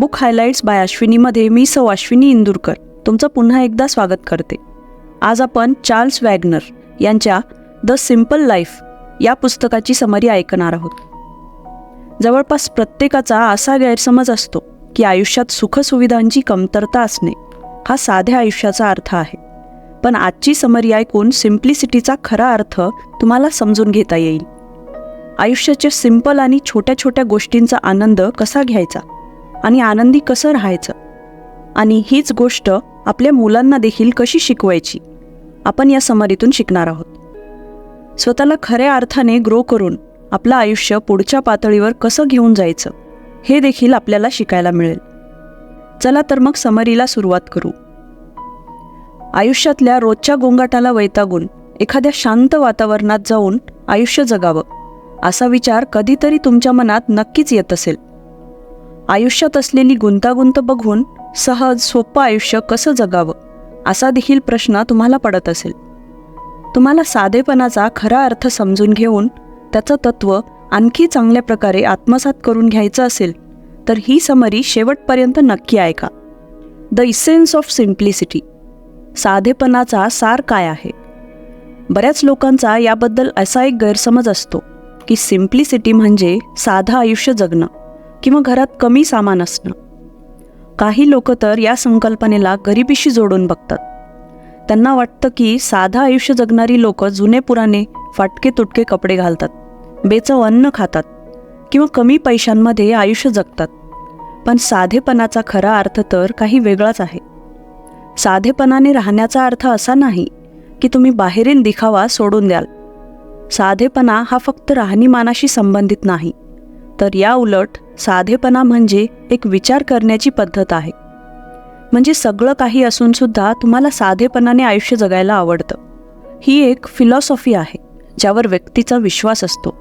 Book highlights bye अश्विनीमध्ये मी सौ अश्विनी इंदुरकर तुमचं पुन्हा एकदा स्वागत करते. आज आपण चार्ल्स वॅगनर यांच्या द सिम्पल लाईफ या पुस्तकाची समरी ऐकणार आहोत. जवळपास प्रत्येकाचा असा गैरसमज असतो की आयुष्यात सुखसुविधांची कमतरता असणे हा साध्या आयुष्याचा अर्थ आहे. पण आजची समरी ऐकून सिम्प्लिसिटीचा खरा अर्थ तुम्हाला समजून घेता येईल. आयुष्याच्या सिंपल आणि छोट्या छोट्या गोष्टींचा आनंद कसा घ्यायचा आणि आनंदी कसं राहायचं आणि हीच गोष्ट आपल्या मुलांना देखील कशी शिकवायची आपण या समरीतून शिकणार आहोत. स्वतःला खऱ्या अर्थाने ग्रो करून आपलं आयुष्य पुढच्या पातळीवर कसं घेऊन जायचं हे देखील आपल्याला शिकायला मिळेल. चला तर मग समरीला सुरुवात करू. आयुष्यातल्या रोजच्या गोंगाटाला वैतागून एखाद्या शांत वातावरणात जाऊन आयुष्य जगावं असा विचार कधीतरी तुमच्या मनात नक्कीच येत असेल. आयुष्यात असलेली गुंतागुंत बघून सहज सोपं आयुष्य कसं जगावं असा देखील प्रश्न तुम्हाला पडत असेल. तुम्हाला साधेपणाचा खरा अर्थ समजून घेऊन त्याचं तत्त्व आणखी चांगल्या प्रकारे आत्मसात करून घ्यायचं असेल तर ही समरी शेवटपर्यंत नक्की ऐका. द इसेन्स ऑफ सिम्प्लिसिटी, साधेपणाचा सार काय आहे. बऱ्याच लोकांचा याबद्दल असा एक गैरसमज असतो की सिम्प्लिसिटी म्हणजे साधं आयुष्य जगणं किंवा घरात कमी सामान असणं. काही लोक तर या संकल्पनेला गरिबीशी जोडून बघतात. त्यांना वाटतं की साधं आयुष्य जगणारी लोक जुने पुराणे फाटके तुटके कपडे घालतात, बेचव अन्न खातात किंवा कमी पैशांमध्ये आयुष्य जगतात. पण साधेपणाचा खरा अर्थ तर काही वेगळाच आहे. साधेपणाने राहण्याचा अर्थ असा नाही की तुम्ही बाहेरील दिखावा सोडून द्याल. साधेपणा हा फक्त राहणीमानाशी संबंधित नाही, तर या उलट साधेपणा म्हणजे एक विचार करण्याची पद्धत आहे. म्हणजे सगळं काही असूनसुद्धा तुम्हाला साधेपणाने आयुष्य जगायला आवडतं. ही एक फिलॉसॉफी आहे ज्यावर व्यक्तीचा विश्वास असतो.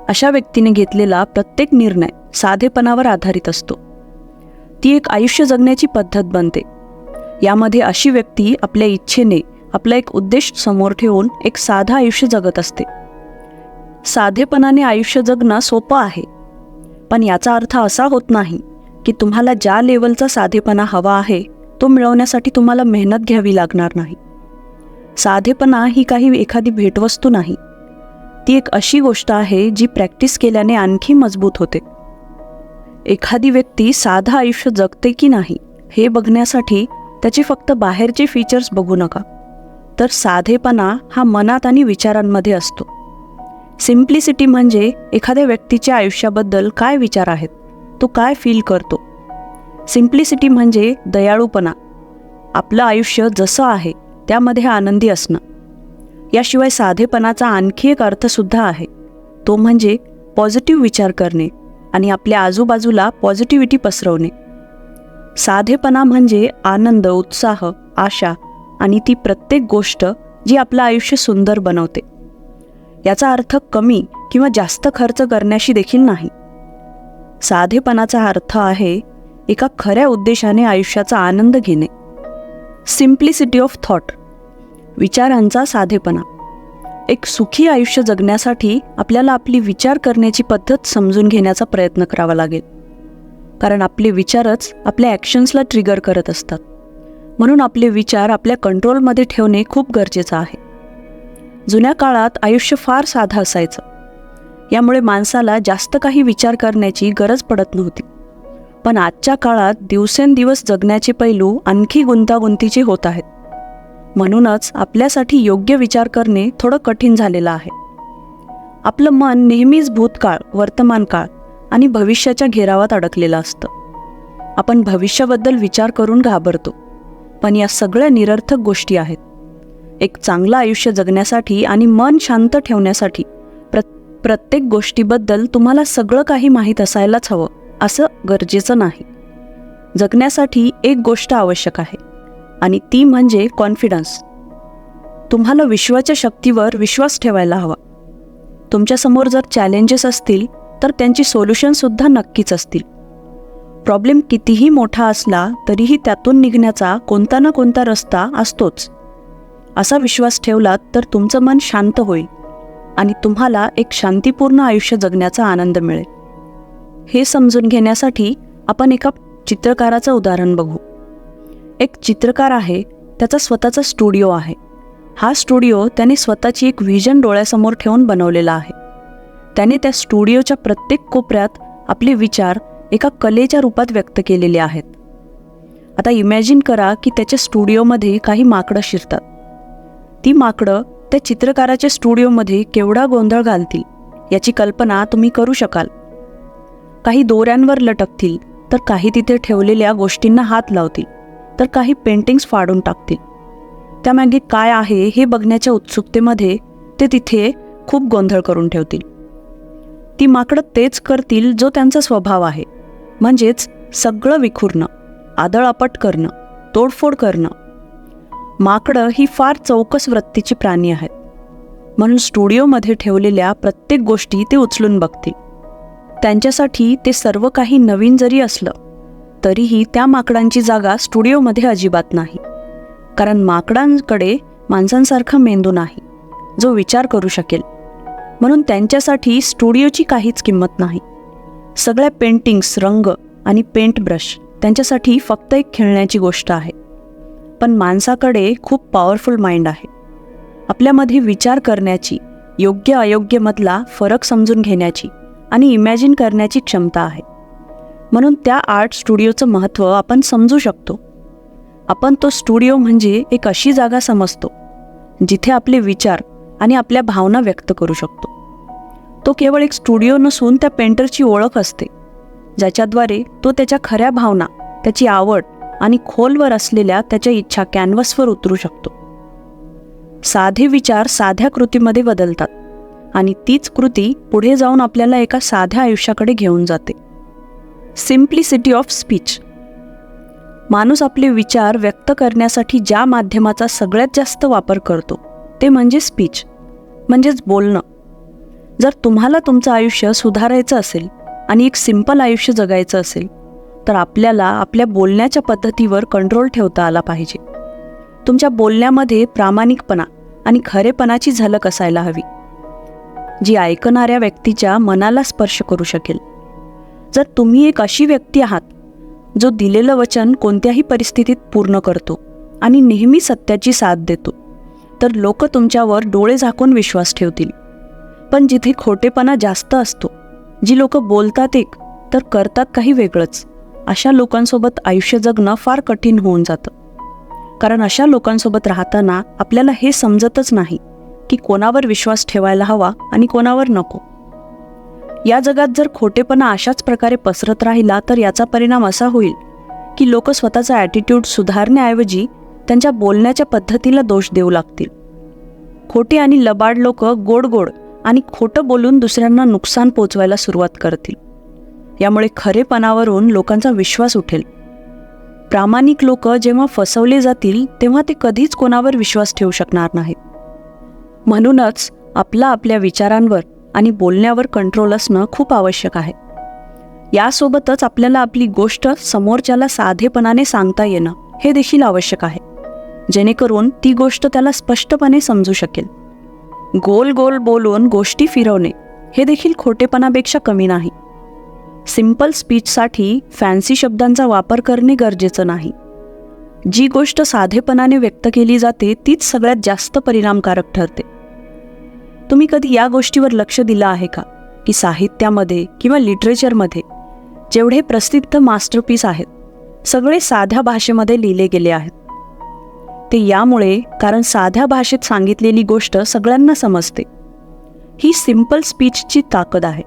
अशा व्यक्तीने घेतलेला प्रत्येक निर्णय साधेपणावर आधारित असतो. ती एक आयुष्य जगण्याची पद्धत बनते. यामध्ये अशी व्यक्ती आपल्या इच्छेने आपला एक उद्देश समोर ठेवून एक साधं आयुष्य जगत असते. साधेपणाने आयुष्य जगणं सोपं आहे, पण याचा अर्थ असा होत नाही की तुम्हाला ज्या लेवलचा साधेपणा हवा आहे तो मिळवण्यासाठी तुम्हाला मेहनत घ्यावी लागणार नाही. साधेपणा ही काही एखादी भेटवस्तू नाही. ती एक अशी गोष्ट आहे जी प्रॅक्टिस केल्याने आणखी मजबूत होते. एखादी व्यक्ती साधं आयुष्य जगते की नाही हे बघण्यासाठी त्याचे फक्त बाहेरचे फीचर्स बघू नका, तर साधेपणा हा मनात आणि विचारांमध्ये असतो. सिम्प्लिसिटी म्हणजे एखाद्या व्यक्तीच्या आयुष्याबद्दल काय विचार आहेत, तो काय फील करतो. सिम्प्लिसिटी म्हणजे दयाळूपणा, आपलं आयुष्य जसं आहे त्यामध्ये आनंदी असणं. याशिवाय साधेपणाचा आणखी एक अर्थसुद्धा आहे, तो म्हणजे पॉझिटिव्ह विचार करणे आणि आपल्या आजूबाजूला पॉझिटिव्हिटी पसरवणे. साधेपणा म्हणजे आनंद, उत्साह, आशा आणि ती प्रत्येक गोष्ट जी आपलं आयुष्य सुंदर बनवते. याचा अर्थ कमी किंवा जास्त खर्च करण्याशी देखील नाही. साधेपणाचा अर्थ आहे एका खऱ्या उद्देशाने आयुष्याचा आनंद घेणे. सिम्प्लिसिटी ऑफ थॉट, विचारांचा साधेपणा. एक सुखी आयुष्य जगण्यासाठी आपल्याला आपली विचार करण्याची पद्धत समजून घेण्याचा प्रयत्न करावा लागेल. कारण आपले विचारच आपल्या ॲक्शन्सला ट्रिगर करत असतात. म्हणून आपले विचार आपल्या कंट्रोलमध्ये ठेवणे खूप गरजेचं आहे. जुन्या काळात आयुष्य फार साधं असायचं. यामुळे माणसाला जास्त काही विचार करण्याची गरज पडत नव्हती. पण आजच्या काळात दिवसेंदिवस जगण्याचे पैलू आणखी गुंतागुंतीचे होत आहेत. म्हणूनच आपल्यासाठी योग्य विचार करणे थोडं कठीण झालेलं आहे. आपलं मन नेहमीच भूतकाळ, वर्तमानकाळ आणि भविष्याच्या घेरावात अडकलेलं असतं. आपण भविष्याबद्दल विचार करून घाबरतो, पण या सगळ्या निरर्थक गोष्टी आहेत. एक चांगलं आयुष्य जगण्यासाठी आणि मन शांत ठेवण्यासाठी प्रत्येक गोष्टीबद्दल तुम्हाला सगळं काही माहीत असायलाच हवं असं गरजेचं नाही. जगण्यासाठी एक गोष्ट आवश्यक आहे आणि ती म्हणजे कॉन्फिडन्स. तुम्हाला विश्वाच्या शक्तीवर विश्वास ठेवायला हवा. तुमच्यासमोर जर चॅलेंजेस असतील तर त्यांची सोल्युशनसुद्धा नक्कीच असतील. प्रॉब्लेम कितीही मोठा असला तरीही त्यातून निघण्याचा कोणता ना कोणता रस्ता असतोच. असा विश्वास ठेवलात तर तुमचं मन शांत होईल आणि तुम्हाला एक शांतीपूर्ण आयुष्य जगण्याचा आनंद मिळेल. हे समजून घेण्यासाठी आपण एका चित्रकाराचं उदाहरण बघू. एक चित्रकार आहे, त्याचा स्वतःचा स्टुडिओ आहे. हा स्टुडिओ त्याने स्वतःची एक व्हिजन डोळ्यासमोर ठेवून बनवलेला आहे. त्याने त्या स्टुडिओच्या प्रत्येक कोपऱ्यात आपले विचार एका कलेच्या रूपात व्यक्त केलेले आहेत. आता इमॅजिन करा की त्याच्या स्टुडिओमध्ये काही माकडं शिरतात. ती माकडं त्या चित्रकाराच्या स्टुडिओमध्ये केवढा गोंधळ घालतील याची कल्पना तुम्ही करू शकाल. काही दोऱ्यांवर लटकतील, तर काही तिथे ठेवलेल्या गोष्टींना हात लावतील, तर काही पेंटिंग्स फाडून टाकतील. त्यामागे काय आहे हे बघण्याच्या उत्सुकतेमध्ये ते तिथे खूप गोंधळ करून ठेवतील. ती माकडं तेच करतील जो त्यांचा स्वभाव आहे, म्हणजेच सगळं विखुरणं, आदळआपट करणं, तोडफोड करणं. माकडं ही फार चौकस वृत्तीची प्राणी आहेत, म्हणून स्टुडिओमध्ये ठेवलेल्या प्रत्येक गोष्टी ते उचलून बघतील. त्यांच्यासाठी ते सर्व काही नवीन जरी असलं तरीही त्या माकडांची जागा स्टुडिओमध्ये अजिबात नाही, कारण माकडांकडे माणसांसारखा मेंदू नाही जो विचार करू शकेल. म्हणून त्यांच्यासाठी स्टुडिओची काहीच किंमत नाही. सगळ्या पेंटिंग्स, रंग आणि पेंट ब्रश त्यांच्यासाठी फक्त एक खेळण्याची गोष्ट आहे. पण माणसाकडे खूप पॉवरफुल माइंड आहे. आपल्यामध्ये विचार करण्याची, योग्य अयोग्यमधला फरक समजून घेण्याची आणि इमॅजिन करण्याची क्षमता आहे. म्हणून त्या आर्ट स्टुडिओचं महत्त्व आपण समजू शकतो. आपण तो स्टुडिओ म्हणजे एक अशी जागा समजतो जिथे आपले विचार आणि आपल्या भावना व्यक्त करू शकतो. तो केवळ एक स्टुडिओ नसून त्या पेंटरची ओळख असते, ज्याच्याद्वारे तो त्याच्या खऱ्या भावना, त्याची आवड आणि खोलवर असलेल्या त्याच्या इच्छा कॅनव्हासवर उतरू शकतो. साधे विचार साध्या कृतीमध्ये बदलतात आणि तीच कृती पुढे जाऊन आपल्याला एका साध्या आयुष्याकडे घेऊन जाते. Simplicity of speech. माणूस आपले विचार व्यक्त करण्यासाठी ज्या माध्यमाचा सगळ्यात जास्त वापर करतो ते म्हणजे स्पीच, म्हणजेच बोलणं. जर तुम्हाला तुमचं आयुष्य सुधारायचं असेल आणि एक सिंपल आयुष्य जगायचं असेल तर आपल्याला आपल्या बोलण्याच्या पद्धतीवर कंट्रोल ठेवता आला पाहिजे. तुमच्या बोलण्यामध्ये प्रामाणिकपणा आणि खरेपणाची झलक असायला हवी, जी ऐकणाऱ्या व्यक्तीच्या मनाला स्पर्श करू शकेल. जर तुम्ही एक अशी व्यक्ती आहात जो दिलेलं वचन कोणत्याही परिस्थितीत पूर्ण करतो आणि नेहमी सत्याची साथ देतो, तर लोक तुमच्यावर डोळे झाकून विश्वास ठेवतील. पण जिथे खोटेपणा जास्त असतो, जी लोक बोलतात एक तर करतात काही वेगळंच, अशा लोकांसोबत आयुष्य जगणं फार कठीण होऊन जातं. कारण अशा लोकांसोबत राहताना आपल्याला हे समजतच नाही की कोणावर विश्वास ठेवायला हवा आणि कोणावर नको. या जगात जर खोटेपणा अशाच प्रकारे पसरत राहिला तर याचा परिणाम असा होईल की लोक स्वतःचा ॲटिट्यूड सुधारण्याऐवजी त्यांच्या बोलण्याच्या पद्धतीला दोष देऊ लागतील. खोटे आणि लबाड लोक गोड गोड आणि खोटं बोलून दुसऱ्यांना नुकसान पोचवायला सुरुवात करतील. यामुळे खरेपणावरून लोकांचा विश्वास उठेल. प्रामाणिक लोक जेव्हा फसवले जातील तेव्हा ते कधीच कोणावर विश्वास ठेवू शकणार नाहीत. म्हणूनच आपल्या विचारांवर आणि बोलण्यावर कंट्रोल असणं खूप आवश्यक आहे. यासोबतच आपल्याला आपली गोष्ट समोरच्याला साधेपणाने सांगता येणं हे देखील आवश्यक आहे, जेणेकरून ती गोष्ट त्याला स्पष्टपणे समजू शकेल. गोल गोल बोलून गोष्टी फिरवणे हे देखील खोटेपणापेक्षा कमी नाही. सिंपल स्पीचसाठी फॅन्सी शब्दांचा वापर करणे गरजेचं नाही. जी गोष्ट साधेपणाने व्यक्त केली जाते तीच सगळ्यात जास्त परिणामकारक ठरते. तुम्ही कधी या गोष्टीवर लक्ष दिलं आहे का की साहित्यामध्ये किंवा लिटरेचरमध्ये जेवढे प्रसिद्ध मास्टरपीस आहेत सगळे साध्या भाषेमध्ये लिहिले गेले आहेत. ते यामुळे कारण साध्या भाषेत सांगितलेली गोष्ट सगळ्यांना समजते. ही सिंपल स्पीचची ताकद आहे.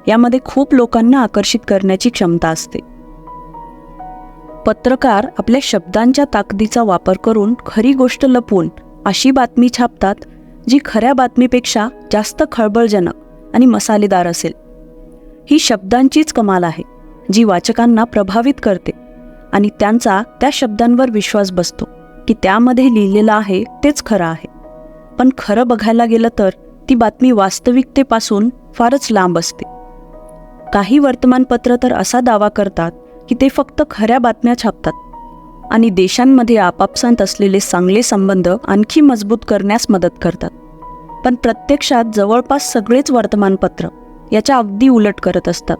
यामध्ये खूप लोकांना आकर्षित करण्याची क्षमता असते. पत्रकार आपल्या शब्दांच्या ताकदीचा वापर करून खरी गोष्ट लपवून अशी बातमी छापतात जी खऱ्या बातमीपेक्षा जास्त खळबळजनक आणि मसालेदार असेल. ही शब्दांचीच कमाल आहे जी वाचकांना प्रभावित करते आणि त्यांचा त्या शब्दांवर विश्वास बसतो की त्यामध्ये लिहिलेलं आहे तेच खरं आहे. पण खरं बघायला गेलं तर ती बातमी वास्तविकतेपासून फारच लांब असते. काही वर्तमानपत्र तर असा दावा करतात की ते फक्त खऱ्या बातम्या छापतात आणि देशांमध्ये आपापसात असलेले चांगले संबंध आणखी मजबूत करण्यास मदत करतात. पण प्रत्यक्षात जवळपास सगळेच वर्तमानपत्र याच्या अगदी उलट करत असतात.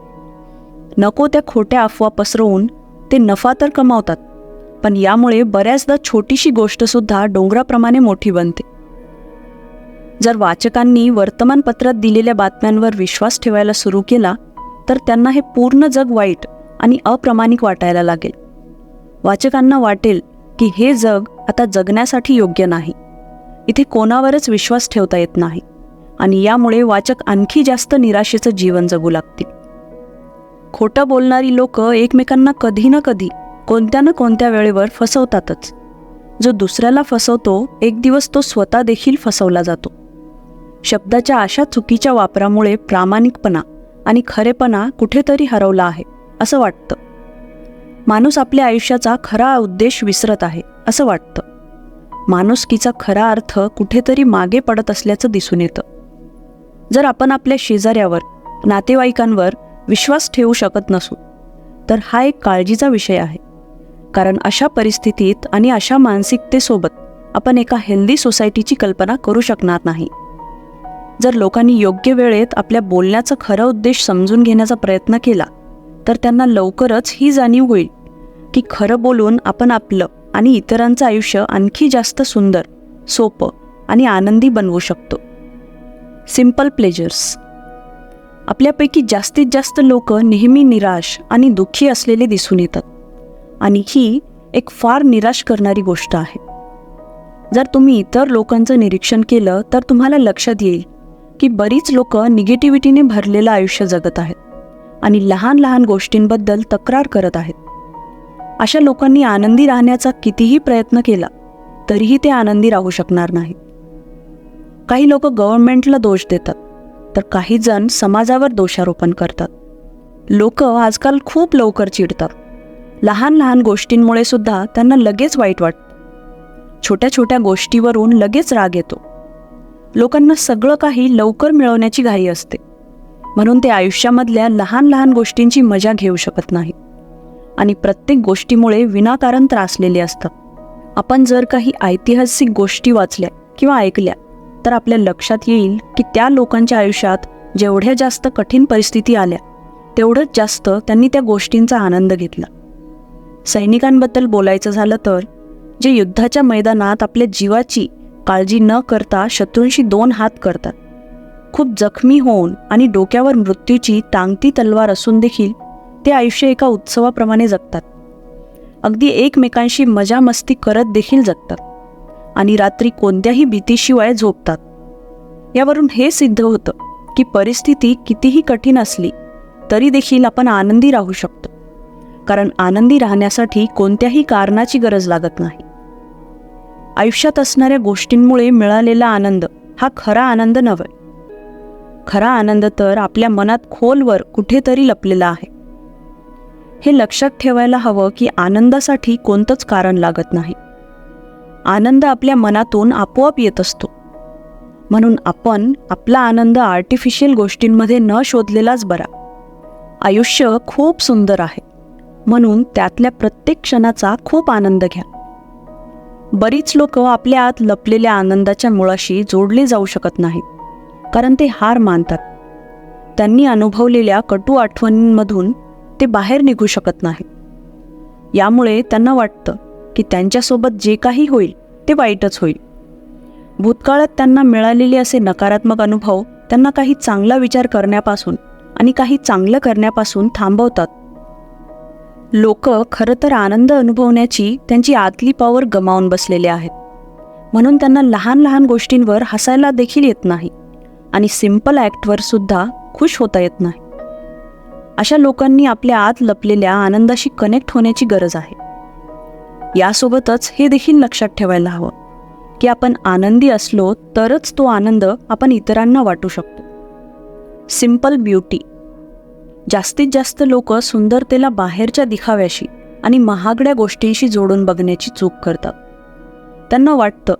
नको त्या खोट्या अफवा पसरवून ते नफा तर कमावतात, पण यामुळे बऱ्याचदा छोटीशी गोष्टसुद्धा डोंगराप्रमाणे मोठी बनते. जर वाचकांनी वर्तमानपत्रात दिलेल्या बातम्यांवर विश्वास ठेवायला सुरू केला तर त्यांना हे पूर्ण जग वाईट आणि अप्रामाणिक वाटायला लागेल. वाचकांना वाटेल की हे जग आता जगण्यासाठी योग्य नाही, इथे कोणावरच विश्वास ठेवता येत नाही, आणि यामुळे वाचक आणखी जास्त निराशेचं जीवन जगू लागतील. खोटं बोलणारी लोक एकमेकांना कधी ना कधी कोणत्या ना कोणत्या वेळेवर फसवतातच. जो दुसऱ्याला फसवतो एक दिवस तो स्वतः देखील फसवला जातो. शब्दाच्या अशा चुकीच्या वापरामुळे प्रामाणिकपणा आणि खरेपणा कुठेतरी हरवला आहे असं वाटतं. माणूस आपल्या आयुष्याचा खरा उद्देश विसरत आहे असं वाटतं. माणुसकीचा खरा अर्थ कुठेतरी मागे पडत असल्याचं दिसून येतं. जर आपण आपल्या शेजाऱ्यावर, नातेवाईकांवर विश्वास ठेवू शकत नसू तर हा एक काळजीचा विषय आहे. कारण अशा परिस्थितीत आणि अशा मानसिकतेसोबत आपण एका हेल्दी सोसायटीची कल्पना करू शकणार नाही. जर लोकांनी योग्य वेळेत आपल्या बोलण्याचा खरा उद्देश समजून घेण्याचा प्रयत्न केला तर त्यांना लवकरच ही जाणीव होईल की खरं बोलून आपण आपलं आणि इतरांचं आयुष्य आणखी जास्त सुंदर, सोपं आणि आनंदी बनवू शकतो. Simple pleasures. आपल्यापैकी जास्तीत जास्त लोक नेहमी निराश आणि दुःखी असलेले दिसून येतात, आणि ही एक फार निराश करणारी गोष्ट आहे. जर तुम्ही इतर लोकांचं निरीक्षण केलं तर तुम्हाला लक्षात येईल की बरीच लोक निगेटिव्हिटीने भरलेलं आयुष्य जगत आहेत आणि लहान लहान गोष्टींबद्दल तक्रार करत आहेत. अशा लोकांनी आनंदी राहण्याचा कितीही प्रयत्न केला तरीही ते आनंदी राहू शकणार नाहीत. काही लोक गव्हर्नमेंटला दोष देतात तर काही जण समाजावर दोषारोपण करतात. लोक आजकाल खूप लवकर चिडतात. लहान लहान गोष्टींमुळे सुद्धा त्यांना लगेच वाईट वाटतं. छोट्या छोट्या गोष्टीवरून लगेच राग येतो. लोकांना सगळं काही लवकर मिळवण्याची घाई असते, म्हणून ते आयुष्यामधल्या लहान लहान गोष्टींची मजा घेऊ शकत नाहीत आणि प्रत्येक गोष्टीमुळे विनाकारण त्रासलेले असतात. आपण जर काही ऐतिहासिक गोष्टी वाचल्या किंवा ऐकल्या तर आपल्या लक्षात येईल की त्या लोकांच्या आयुष्यात जेवढ्या जास्त कठीण परिस्थिती आल्या तेवढंच जास्त त्यांनी त्या गोष्टींचा आनंद घेतला. सैनिकांबद्दल बोलायचं झालं तर जे युद्धाच्या मैदानात आपल्या जीवाची काळजी न करता शत्रूंशी 2 हात करतात, खूप जखमी होऊन आणि डोक्यावर मृत्यूची टांगती तलवार असून देखील ते आयुष्य एका उत्सवाप्रमाणे जगतात. अगदी एकमेकांशी मजा मस्ती करत देखील जगतात आणि रात्री कोणत्याही भीतीशिवाय झोपतात. यावरून हे सिद्ध होतं की परिस्थिती कितीही कठीण असली तरी देखील आपण आनंदी राहू शकतो, कारण आनंदी राहण्यासाठी कोणत्याही कारणाची गरज लागत नाही. आयुष्यात असणाऱ्या गोष्टींमुळे मिळालेला आनंद हा खरा आनंद नव्हे. खरा आनंद तर आपल्या मनात खोलवर कुठेतरी लपलेला आहे. हे लक्षात ठेवायला हवं की आनंदासाठी कोणतंच कारण लागत नाही. आनंद आपल्या मनातून आपोआप येत असतो. म्हणून आपण आपला आनंद आर्टिफिशियल गोष्टींमध्ये न शोधलेलाच बरा. आयुष्य खूप सुंदर आहे, म्हणून त्यातल्या प्रत्येक क्षणाचा खूप आनंद घ्या. बरीच लोक आपल्या आत लपलेल्या आनंदाच्या मुळाशी जोडले जाऊ शकत नाहीत, कारण ते हार मानतात. त्यांनी अनुभवलेल्या कटू आठवणींमधून ते बाहेर निघू शकत नाहीत. यामुळे त्यांना वाटतं की त्यांच्यासोबत जे काही होईल ते वाईटच होईल. भूतकाळात त्यांना मिळालेले असे नकारात्मक अनुभव त्यांना काही चांगला विचार करण्यापासून आणि काही चांगलं करण्यापासून थांबवतात. लोक खरं तर आनंद अनुभवण्याची त्यांची आतली पॉवर गमावून बसलेले आहेत, म्हणून त्यांना लहान लहान गोष्टींवर हसायला देखील येत नाही आणि सिंपल ॲक्टवर सुद्धा खुश होता येत नाही. अशा लोकांनी आपल्या आत लपलेल्या आनंदाशी कनेक्ट होण्याची गरज आहे. यासोबतच हे देखील लक्षात ठेवायला हवं की आपण आनंदी असलो तरच तो आनंद आपण इतरांना वाटू शकतो. Simple beauty. जास्तीत जास्त लोक सुंदरतेला बाहेरच्या दिखाव्याशी आणि महागड्या गोष्टींशी जोडून बघण्याची चूक करतात. त्यांना वाटतं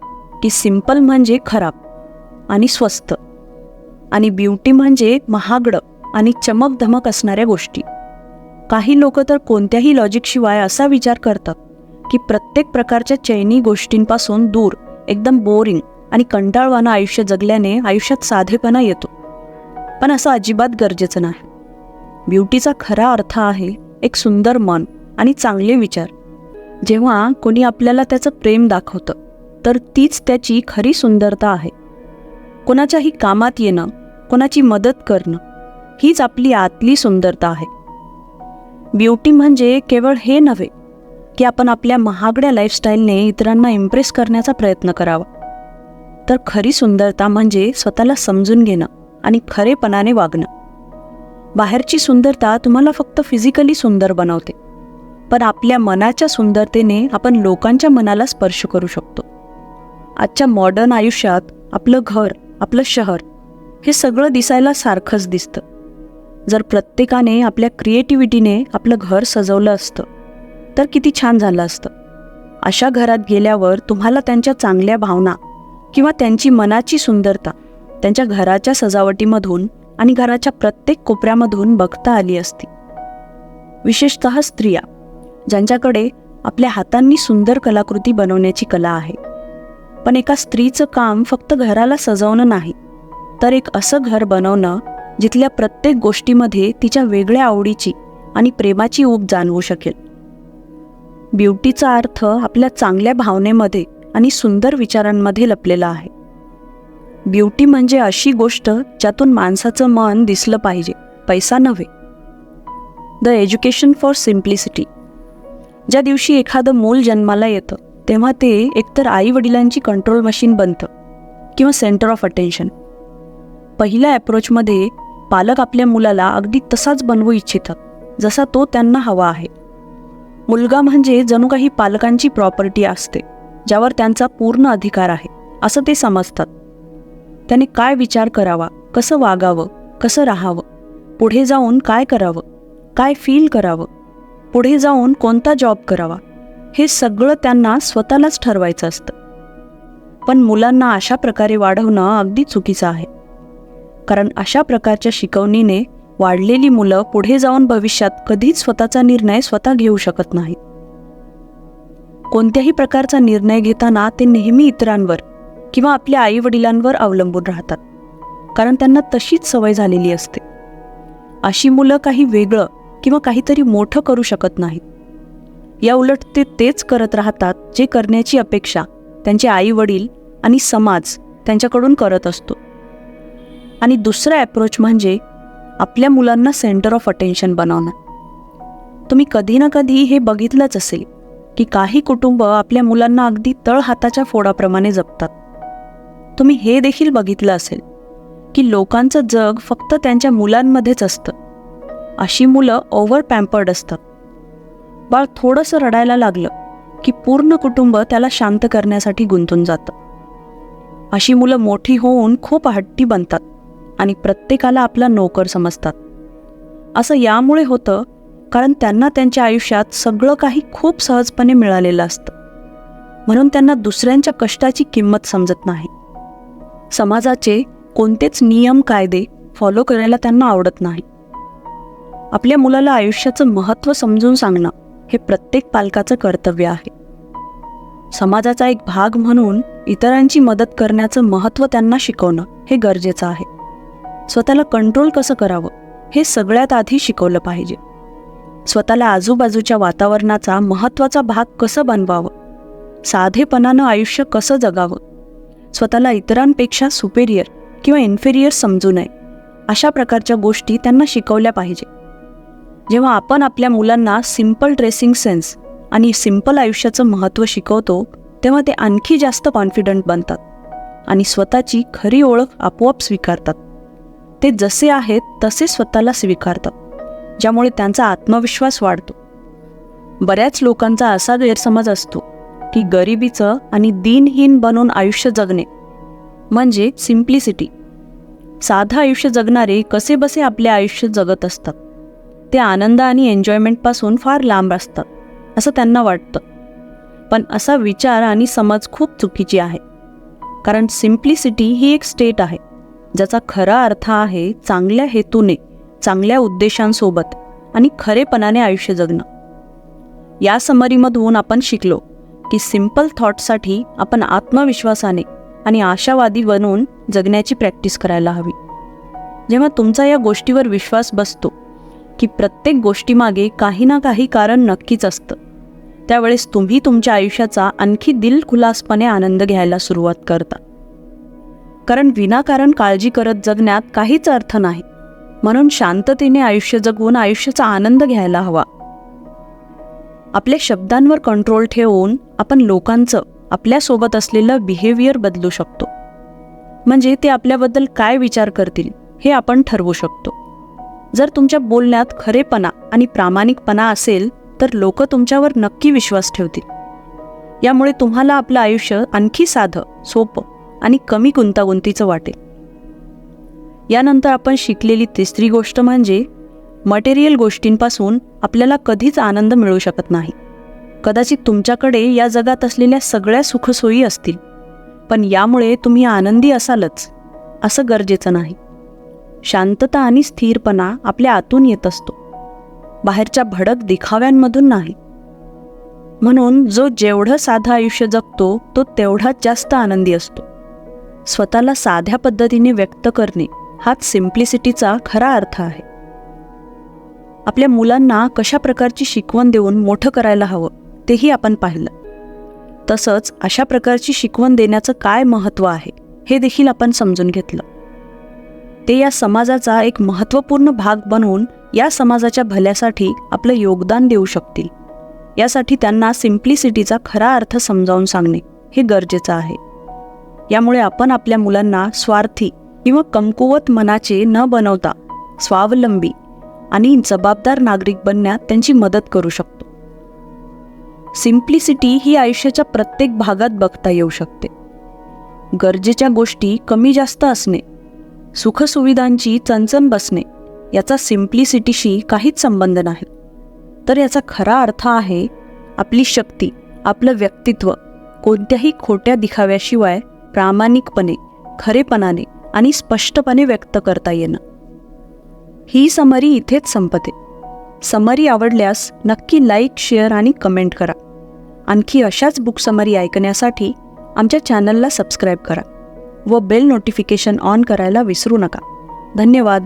की सिंपल म्हणजे खराब आणि स्वस्त, आणि ब्युटी म्हणजे महागडं आणि चमकधमक असणाऱ्या गोष्टी. काही लोक तर कोणत्याही लॉजिकशिवाय असा विचार करतात की प्रत्येक प्रकारच्या चैनी गोष्टींपासून दूर एकदम बोरिंग आणि कंटाळवाणं आयुष्य जगल्याने आयुष्यात साधेपणा येतो. पण असं अजिबात गरजेचं नाही. ब्युटीचा खरा अर्थ आहे एक सुंदर मन आणि चांगले विचार. जेव्हा कोणी आपल्याला त्याचं प्रेम दाखवतं तर तीच त्याची खरी सुंदरता आहे. कोणाच्याही कामात येणं, कोणाची मदत करणं, हीच आपली आतली सुंदरता आहे. ब्युटी म्हणजे केवळ हे नव्हे की आपण आपल्या महागड्या लाईफस्टाईलने इतरांना इम्प्रेस करण्याचा प्रयत्न करावा, तर खरी सुंदरता म्हणजे स्वतःला समजून घेणं आणि खरेपणाने वागणं. बाहेरची सुंदरता तुम्हाला फक्त फिजिकली सुंदर बनवते, पण आपल्या मनाच्या सुंदरतेने आपण लोकांच्या मनाला स्पर्श करू शकतो. आजच्या मॉडर्न आयुष्यात आपलं घर, आपलं शहर हे सगळं दिसायला सारखंच दिसतं. जर प्रत्येकाने आपल्या क्रिएटिव्हिटीने आपलं घर सजवलं असतं तर किती छान झालं असतं. अशा घरात गेल्यावर तुम्हाला त्यांच्या चांगल्या भावना किंवा त्यांची मनाची सुंदरता त्यांच्या घराच्या सजावटीमधून आणि घराच्या प्रत्येक कोपऱ्यामधून बघता आली असती. विशेषतः स्त्रिया, ज्यांच्याकडे आपल्या हातांनी सुंदर कलाकृती बनवण्याची कला आहे. पण एका स्त्रीचं काम फक्त घराला सजवणं नाही, तर एक असं घर बनवणं जिथल्या प्रत्येक गोष्टीमध्ये तिच्या वेगळ्या आवडीची आणि प्रेमाची ऊब जाणवू शकेल. ब्युटीचा अर्थ आपल्या चांगल्या भावनेमध्ये आणि सुंदर विचारांमध्ये लपलेला आहे. ब्युटी म्हणजे अशी गोष्ट ज्यातून माणसाचं मन दिसलं पाहिजे, पैसा नव्हे. The education for simplicity. ज्या दिवशी एखादं मूल जन्माला येतं तेव्हा ते एकतर आई वडिलांची कंट्रोल मशीन बनतं किंवा सेंटर ऑफ अटेन्शन. पहिल्या अप्रोचमध्ये पालक आपल्या मुलाला अगदी तसाच बनवू इच्छितात जसा तो त्यांना हवा आहे. मुलगा म्हणजे जणू काही पालकांची प्रॉपर्टी असते ज्यावर त्यांचा पूर्ण अधिकार आहे असं ते समजतात. त्याने काय विचार करावा, कसं वागावं, कसं राहावं, पुढे जाऊन काय करावं, काय फील करावं, पुढे जाऊन कोणता जॉब करावा, हे सगळं त्यांना स्वतःलाच ठरवायचं असतं. पण मुलांना अशा प्रकारे वाढवणं अगदी चुकीचं आहे, कारण अशा प्रकारच्या शिकवणीने वाढलेली मुलं पुढे जाऊन भविष्यात कधीच स्वतःचा निर्णय स्वतः घेऊ शकत नाहीत. कोणत्याही प्रकारचा निर्णय घेताना ते नेहमी इतरांवर किंवा आपल्या आई वडिलांवर अवलंबून राहतात, कारण त्यांना तशीच सवय झालेली असते. अशी मुलं काही वेगळं किंवा काहीतरी मोठं करू शकत नाहीत. या उलट ते तेच करत राहतात जे करण्याची अपेक्षा त्यांचे आई वडील आणि समाज त्यांच्याकडून करत असतो. आणि दुसरा अप्रोच म्हणजे आपल्या मुलांना सेंटर ऑफ अटेन्शन बनवणं. तुम्ही कधी ना कधी हे बघितलंच असेल की काही कुटुंब आपल्या मुलांना अगदी तळहाताच्या फोडाप्रमाणे जपतात. तुम्ही हे देखील बघितलं असेल की लोकांचं जग फक्त त्यांच्या मुलांमध्येच असतं. अशी मुलं ओव्हर पॅम्पर्ड असतात. बाळ थोडंसं रडायला लागलं की पूर्ण कुटुंब त्याला शांत करण्यासाठी गुंतून जातं. अशी मुलं मोठी होऊन खूप हट्टी बनतात आणि प्रत्येकाला आपला नोकर समजतात. असं यामुळे होतं कारण त्यांना त्यांच्या आयुष्यात सगळं काही खूप सहजपणे मिळालेलं असतं, म्हणून त्यांना दुसऱ्यांच्या कष्टाची किंमत समजत नाही. समाजाचे कोणतेच नियम कायदे फॉलो करायला त्यांना आवडत नाही. आपल्या मुलाला आयुष्याचं महत्त्व समजून सांगणं हे प्रत्येक पालकाचं कर्तव्य आहे. समाजाचा एक भाग म्हणून इतरांची मदत करण्याचं महत्त्व त्यांना शिकवणं हे गरजेचं आहे. स्वतःला कंट्रोल कसं करावं हे सगळ्यात आधी शिकवलं पाहिजे. स्वतःला आजूबाजूच्या वातावरणाचा महत्त्वाचा भाग कसं बनवावं, साधेपणानं आयुष्य कसं जगावं, स्वतःला इतरांपेक्षा सुपेरियर किंवा इन्फेरियर समजू नये, अशा प्रकारच्या गोष्टी त्यांना शिकवल्या पाहिजे. जेव्हा आपण आपल्या मुलांना सिंपल ड्रेसिंग सेन्स आणि सिंपल आयुष्याचं महत्त्व शिकवतो तेव्हा ते आणखी जास्त कॉन्फिडंट बनतात आणि स्वतःची खरी ओळख आपोआप स्वीकारतात. ते जसे आहेत तसे स्वतःला स्वीकारतात, ज्यामुळे त्यांचा आत्मविश्वास वाढतो. बऱ्याच लोकांचा असा गैरसमज असतो की गरिबीचं आणि दीनहीन बनून आयुष्य जगणे म्हणजे सिम्प्लिसिटी. साधं आयुष्य जगणारे कसेबसे आपले आयुष्य जगत असतात. ते आनंद आणि एन्जॉयमेंटपासून फार लांब असतात असं त्यांना वाटतं. पण असा विचार आणि समज खूप चुकीची आहे, कारण सिम्प्लिसिटी ही एक स्टेट आहे ज्याचा खरा अर्थ आहे चांगल्या हेतूने, चांगल्या उद्देशांसोबत आणि खरेपणाने आयुष्य जगणं. या समरीमधून आपण शिकलो की सिंपल थॉट्ससाठी आपण आत्मविश्वासाने आणि आशावादी बनून जगण्याची प्रॅक्टिस करायला हवी. जेव्हा तुमचा या गोष्टीवर विश्वास बसतो की प्रत्येक गोष्टीमागे काही ना काही कारण नक्कीच असतं. त्यावेळेस तुम्ही तुमच्या आयुष्याचा आणखी दिलखुलासपणे आनंद घ्यायला सुरुवात करता. कारण विनाकारण काळजी करत जगण्यात काहीच अर्थ नाही. म्हणून शांततेने आयुष्य जगून आयुष्याचा आनंद घ्यायला हवा. आपल्या शब्दांवर कंट्रोल ठेवून आपण लोकांचं आपल्यासोबत असलेलं बिहेवियर बदलू शकतो. म्हणजे ते आपल्याबद्दल काय विचार करतील हे आपण ठरवू शकतो. जर तुमच्या बोलण्यात खरेपणा आणि प्रामाणिकपणा असेल तर लोक तुमच्यावर नक्की विश्वास ठेवतील. यामुळे तुम्हाला आपलं आयुष्य आणखी साधं, सोपं आणि कमी गुंतागुंतीचं वाटेल. यानंतर आपण शिकलेली तिसरी गोष्ट म्हणजे मटेरियल गोष्टींपासून आपल्याला कधीच आनंद मिळू शकत नाही. कदाचित तुमच्याकडे या जगात असलेल्या सगळ्या सुखसोयी असतील, पण यामुळे तुम्ही आनंदी असालच असं गरजेचं नाही. शांतता आणि स्थिरपणा आपल्या आतून येत असतो, बाहेरच्या भडक दिखाव्यांमधून नाही. म्हणून जो जेवढं साधं आयुष्य जगतो तो तेवढाच जास्त आनंदी असतो. स्वतःला साध्या पद्धतीने व्यक्त करणे हाच सिम्प्लिसिटीचा खरा अर्थ आहे. आपल्या मुलांना कशा प्रकारची शिकवण देऊन मोठं करायला हवं तेही आपण पाहिलं. तसंच अशा प्रकारची शिकवण देण्याचं काय महत्त्व आहे हे देखील आपण समजून घेतलं. ते या समाजाचा एक महत्त्वपूर्ण भाग बनवून या समाजाच्या भल्यासाठी आपलं योगदान देऊ शकतील. यासाठी त्यांना सिम्प्लिसिटीचा खरा अर्थ समजावून सांगणे हे गरजेचं आहे. यामुळे आपण आपल्या मुलांना स्वार्थी किंवा कमकुवत मनाचे न बनवता स्वावलंबी आणि जबाबदार नागरिक बनण्यात त्यांची मदत करू शकतो. सिम्प्लिसिटी ही आयुष्याच्या प्रत्येक भागात बघता येऊ शकते. गरजेच्या गोष्टी कमी जास्त असणे, सुखसुविधांची चणचण बसणे याचा सिम्प्लिसिटीशी काहीच संबंध नाही. तर याचा खरा अर्थ आहे आपली शक्ती, आपलं व्यक्तित्व कोणत्याही खोट्या दिखाव्याशिवाय प्रामाणिकपणे, खरेपणाने आणि स्पष्टपणे व्यक्त करता येणं. ही समरी इथेच संपते. समरी आवडल्यास नक्की लाईक, शेअर आणि कमेंट करा. आणखी अशाच बुक समरी ऐकण्यासाठी आमच्या चॅनलला सबस्क्राईब करा व बेल नोटिफिकेशन ऑन करायला विसरू नका. धन्यवाद.